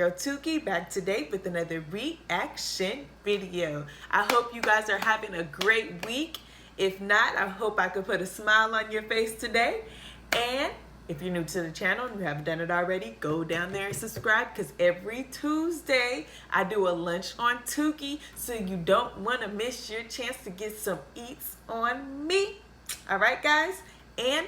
girl Tuki, back today with another reaction video. I hope you guys are having a great week. If not, I hope I could put a smile on your face today. And if you're new to the channel and you haven't done it already, go down there and subscribe, because every Tuesday I do a lunch on Tuki, so you don't want to miss your chance to get some eats on me. All right, guys? And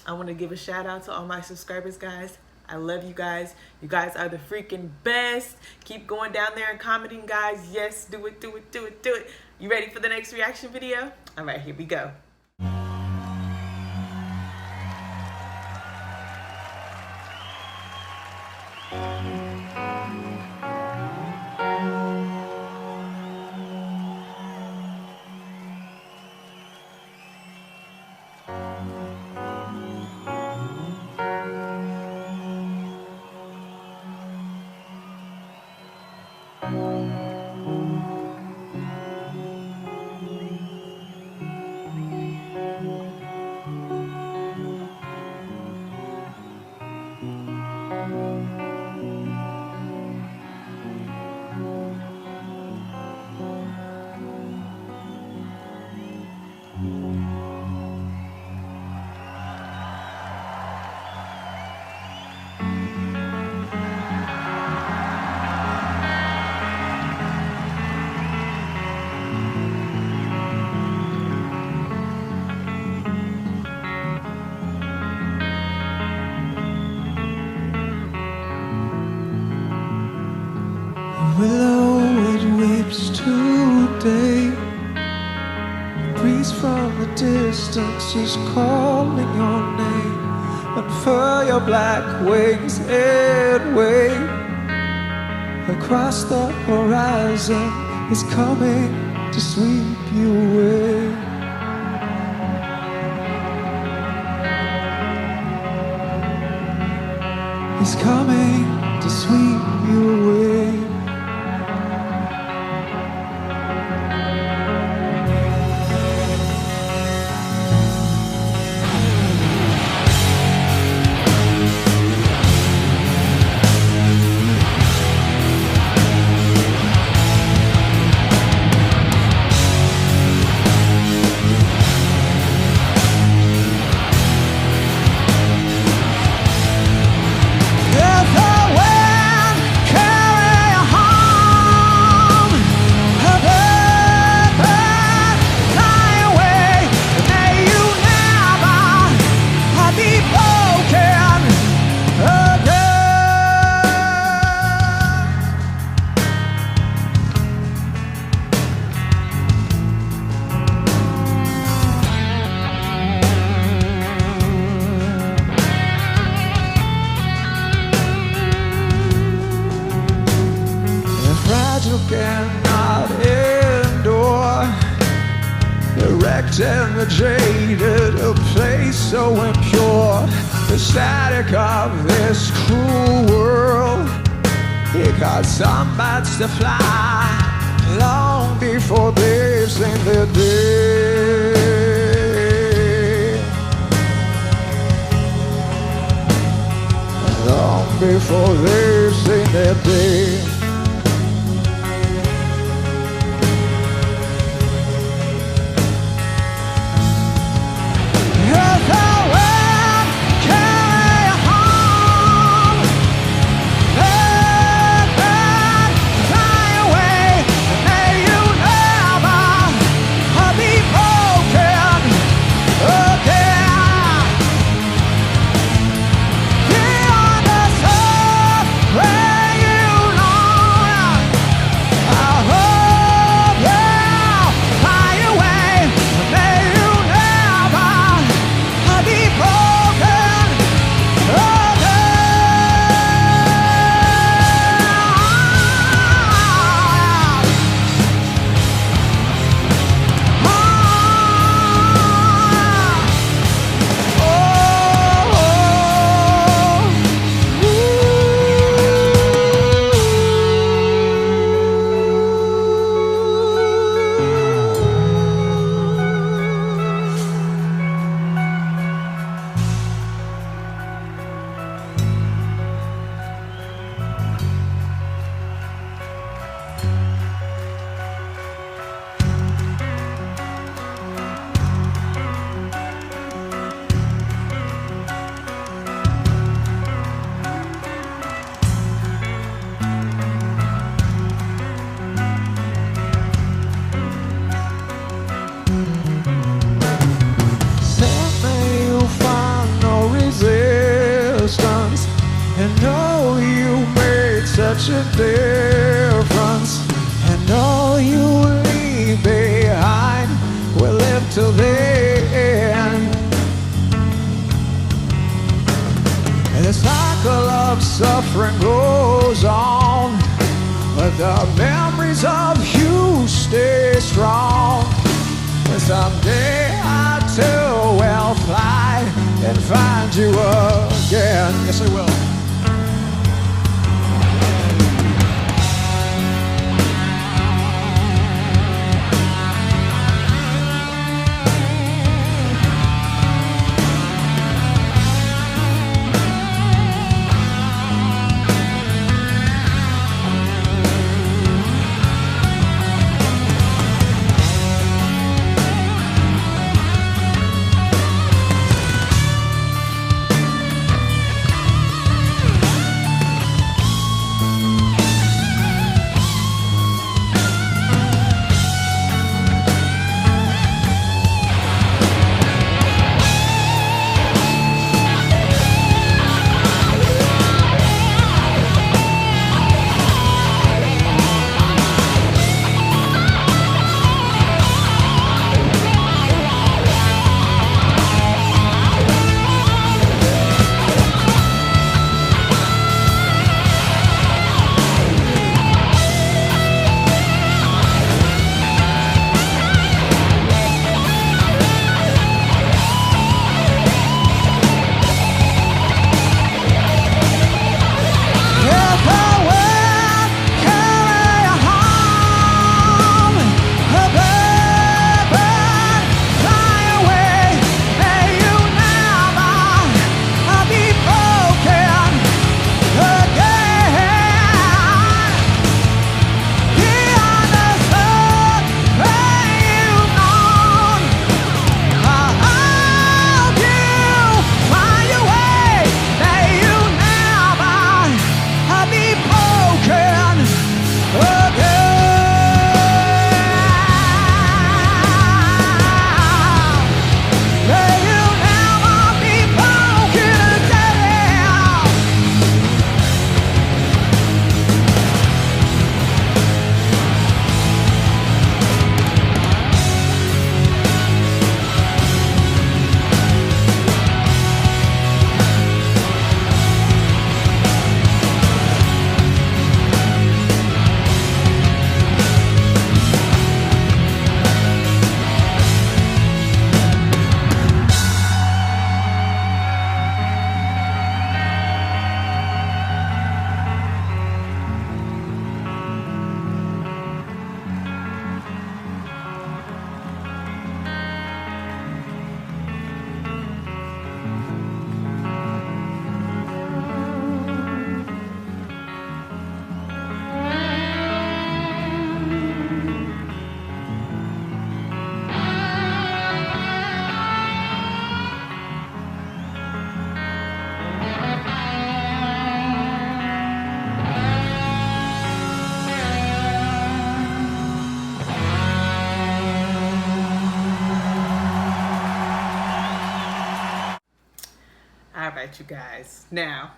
I want to give a shout out to all my subscribers, guys. I love you guys. You guys are the freaking best. Keep going down there and commenting, guys. Yes, do it, do it, do it, do it. You ready for the next reaction video? All right, here we go. Willow, it weeps today. Breeze from the distance is calling your name, and for your black wings it waves across the horizon. Is coming to sweep you away. He's coming to sweep you away. Cannot endure, erect and the jaded, a place so impure. The static of this cruel world, it caused some birds to fly long before they've seen their day. Long before they've seen their day. Be May you find no resistance, and know you made such a difference, and all you leave behind will live till the end. And the cycle of suffering goes on, but the memories of you stay strong. And someday I too will fly and find you again. Yes, I will. All right, you guys. Now,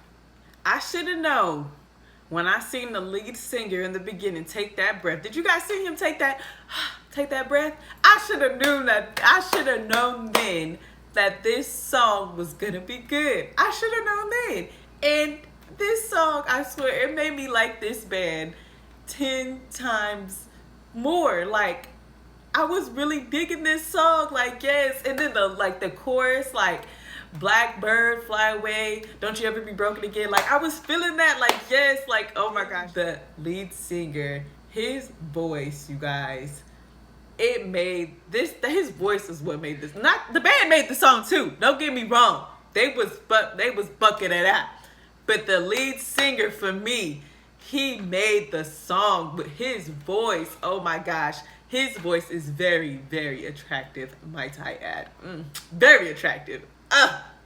I should have known when I seen the lead singer in the beginning take that breath. Did you guys see him take that breath? I should have known that. I should have known then that this song was gonna be good. I should have known then. And this song, I swear, it made me like this band 10 times more. Like, I was really digging this song. Like, yes. And then the chorus, like, Blackbird, fly away, don't you ever be broken again. Like, I was feeling that, like, yes, like, oh my gosh. The lead singer, his voice, you guys, it made this, his voice is what made this. Not, the band made the song too, don't get me wrong. They was bucking it out. But the lead singer, for me, he made the song with his voice. Oh my gosh. His voice is very, very attractive, might I add. Very attractive.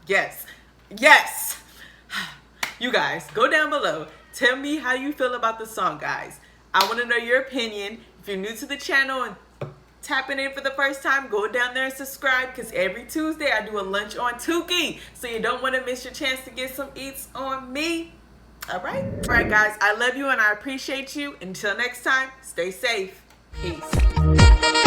Yes. Yes. You guys, go down below. Tell me how you feel about the song, guys. I want to know your opinion. If you're new to the channel and tapping in for the first time, go down there and subscribe, because every Tuesday I do a lunch on Tukey, so you don't want to miss your chance to get some eats on me. All right, guys, I love you and I appreciate you. Until next time, stay safe. Peace.